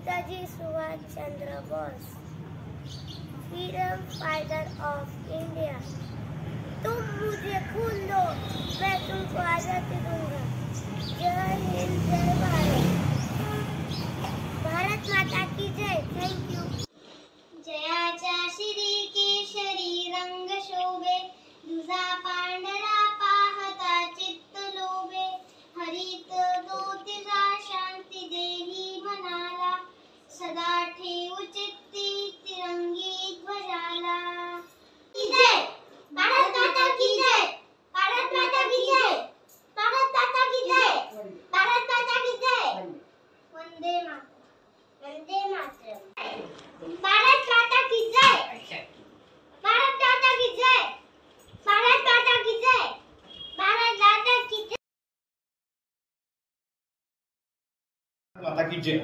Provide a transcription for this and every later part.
Netaji Subhash Chandra Bose, freedom fighter of India. तुम मुझे खून दो, मैं तुमको आजादी दूंगा। जय हिंद, जय भारत। भारत माता की जय। Thank you. जयाच्या श्री केशरी रंग शोभे, तुझा पांढरा पाहता चित्त लोभे। हरित ज्योतीचा शांती देही मनाला, सदा ठेवू चित्ती तिरंगी ध्वजाला। जय भारत माता की जय, भारत माता की जय, भारत माता की जय, भारत माता की जय। वंदे मातरम, वंदे मातरम। भारत माता की जय, भारत माता की जय, भारत माता की जय, भारत माता की जय, माता की जय।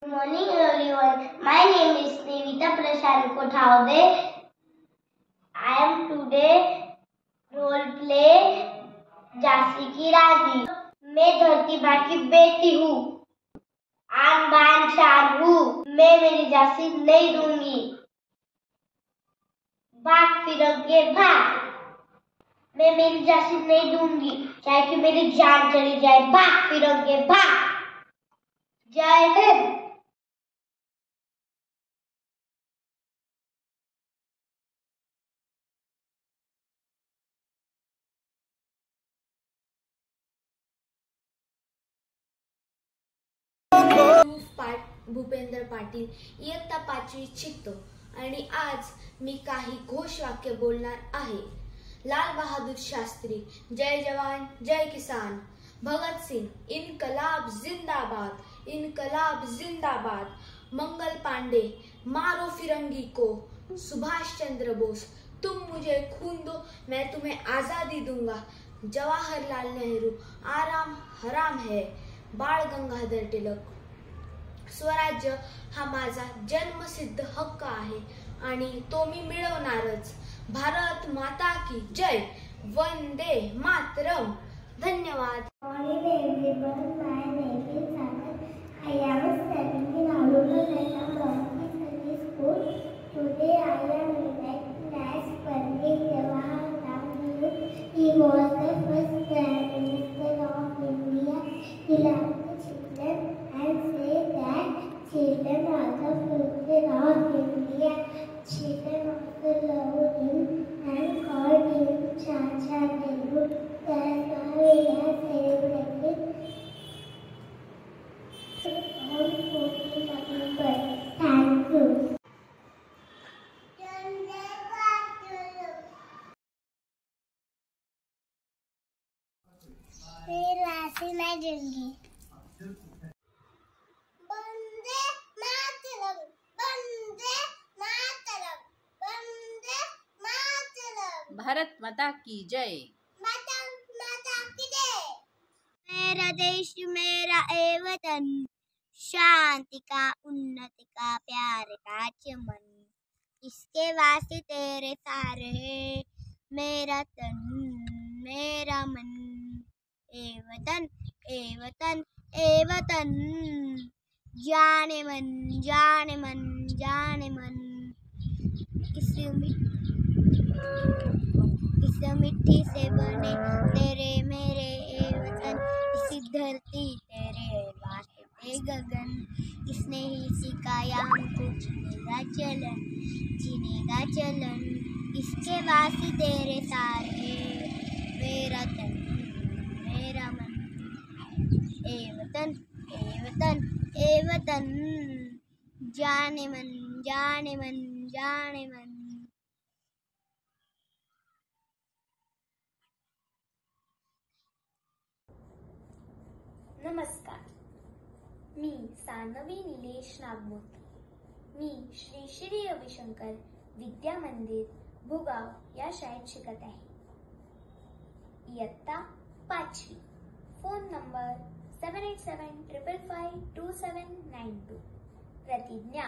Good morning everyone. My name is Nevita Prashant Kothaude. I am today role play Jhansi की रानी। मैं धरती माँ की बेटी हूँ, आन बान शान हूँ। मैं मेरी झांसी नहीं दूंगी। भाग फिरोगे भाग, मैं मेरी झांसी नहीं दूंगी, चाहे कि मेरी जान चली जाए। भाग फिरोगे भाग। जय हिंद। भूपेंद्र पाटील, इयत्ता 5वी शिकतो आणि आज मी काही घोषवाक्य बोलणार आहे। लाल बहादुर शास्त्री, जय जवान जय किसान। भगत सिंह, इनकलाब जिंदाबाद, इनकलाब जिंदाबाद। मंगल पांडे, मारो फिरंगी को। सुभाष चंद्र बोस, तुम मुझे खून दो, मैं तुम्हें आजादी दूंगा। जवाहरलाल नेहरू, आराम हराम है। बाळ गंगाधर टिळक, स्वराज्य हा माझा जन्मसिद्ध हक्क आहे आणि तो मी मिळवणारच। भारत माता की जय। वंदे मातरम। धन्यवाद। He was the first Prime Minister of India. He loved the children and said that children are the future of India. Children also loved him and called him Chacha Nehru. That's why we are celebrating on 14th November. Thank you. मैं राशि नहीं दूंगी। वंदे मातरम, वंदे मातरम, वंदे मातरम। भारत माता की जय, भारत माता की जय। मेरा देश मेरा ए वतन, शांति का उन्नति का प्यार का चमन। इसके वास्ते तेरे सारे है मेरा तन मेरा मन। ए वतन ए वतन ए वतन, जाने मन जाने मन जाने मन। इस मिट्टी से बने तेरे मेरे ए वतन, इसी धरती तेरे वास्ते गगन। इसने ही सिखाया हमको जीने का चलन। इसके वास्ते तेरे सारे मेरा तन मेरा मन। ए वतन ए वतन ए वतन, जाने मन जाने मन जाने मन। नमस्कार, मी सानवी निलेश नागमोती। मी श्री श्री रविशंकर विद्या मंदिर भुगाव या शाळेत शिकत आहे। इयत्ता 5वी। Phone number 7875552792। प्रतिज्ञा।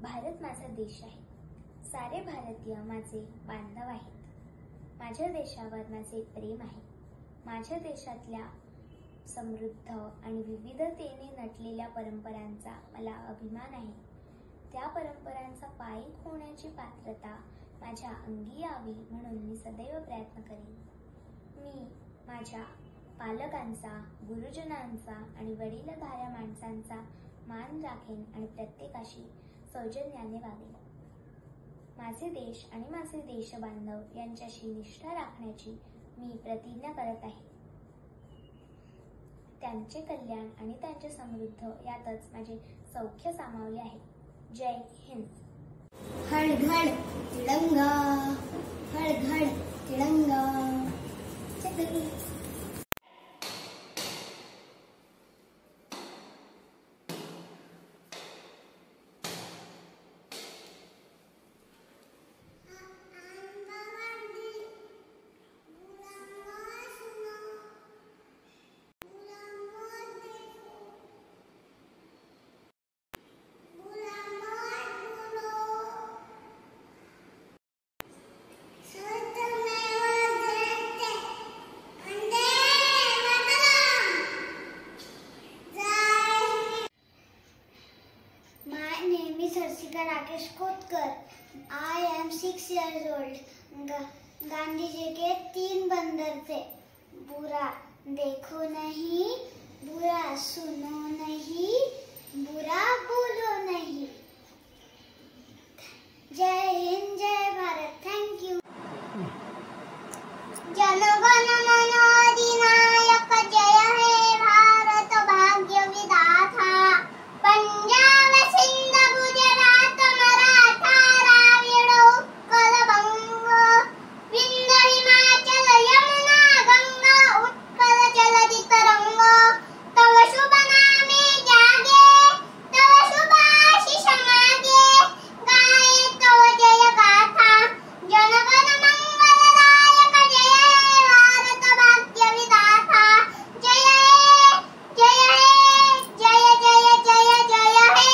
भारत माझा देश आहे, सारे भारतीय माझे बांधव आहेत। माझ्या देशावर माझे प्रेम आहे. माझ्या देशातल्या समृद्ध आणि विविधतेने नटलेल्या परंपरांचा मला अभिमान आहे. त्या परंपरांचा पायीक होण्याची पात्रता माझ्या अंगी यावी म्हणून मी सदैव प्रयत्न करेन. मी माझ्या पालकांचा, गुरुजनांचा आणि वडीलधाऱ्या माणसांचा मान राखेन आणि प्रत्येकाशी सौजन्याने वागेन. माझे देश आणि माझे देशबांधव यांच्याशी निष्ठा राखण्याची मी प्रतिज्ञा करत आहे. त्यांचे कल्याण आणि त्यांचे समृद्ध यातच माझे सौख्य सामावले आहे. जय हिंद. हर घर तिरंगा, हर घर तिरंगा. Rakesh Khotkar. I am 6 years old. Gandhi ji के 3 बंदर थे. बुरा देखो नहीं, बुरा सुनो नहीं, बुरा बोलो नहीं. जय हिंद, जय भारत. Thank you. जनगण मन अधिनायक जय हे भारत भाग्य विधाता. पंजाब सिंध गुजरात मराठा द्राविड उत्कल बंग. विंध्य हिमाचल यमुना गंगा उत्कल जलधि तरंग. तव शुभ नामे जागे, तव शुभ आशीष मागे. गाये तव जय गाथा. जनगण मंगलदायक जय हे भारत भाग्य विधाता. जय हे, जय हे, जय जय जय जय हे.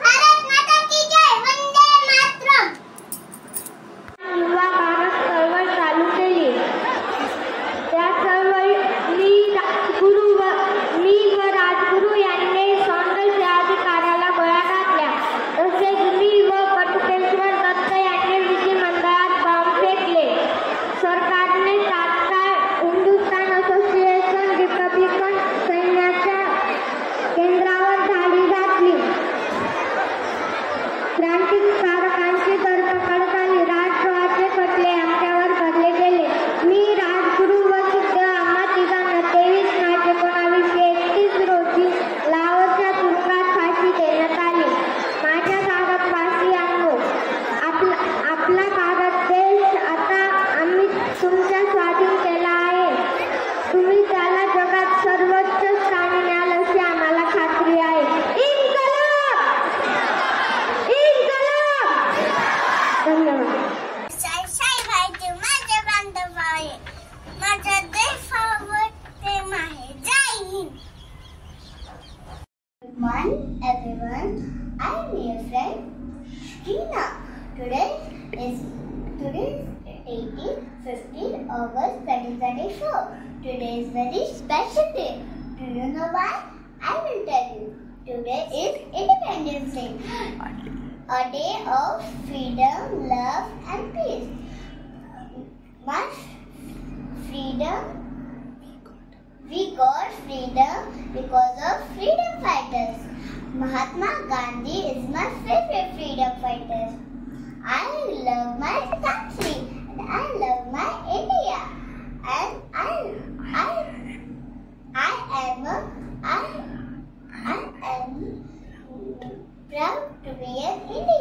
भारत माता की जय. वंदे मातरम. युवा काळात चळवळ चालू केली. त्या चळवळीत मी व राजगुरू यांनी सौंदर्य अधिकाऱ्याला गोळ्या घातल्या. तसेच मी व बटुकेश्वर दत्त यांनी विधिमंडळात बॉम्ब फेकले. सरकारने तात्काळ हिंदुस्थान असोसिएशन रिपब्लिकन सैन्याच्या केंद्रावर धाडी घातली. क्रांतिकारकांची धरपकड झाली. राजद्रोहाचे खटले आमच्यावर भरले गेले. मी, राजगुरू व सुखदेव आम्हा तिघांना 23 मार्च 1931 रोजी लाहोरच्या तुरुंगात फाशी देण्यात आली. माझ्या कागद फाशी आणो. आपला कागद देश आता आम्ही तुमच्या स्वाधीन केला आहे. तुम्ही त्याला जगात सर्वोच्च स्थानी न्याल अशी आम्हाला खात्री आहे. इन्कलाब! इन्कलाब! धन्यवाद. साहेबांचे माझे बांधव आहे. माझा देशावर प्रेम आहे. जय Hind. Good morning everyone. I am your friend Shreena. Today is 15 August 2024. Today is very special day. Do you know why? I will tell you. Today is Independence Day. A day of freedom, love and peace. Much freedom. We got freedom because of freedom fighters. Mahatma Gandhi is my favorite freedom fighter. I love my country and I love my India. And I am proud to be an Indian.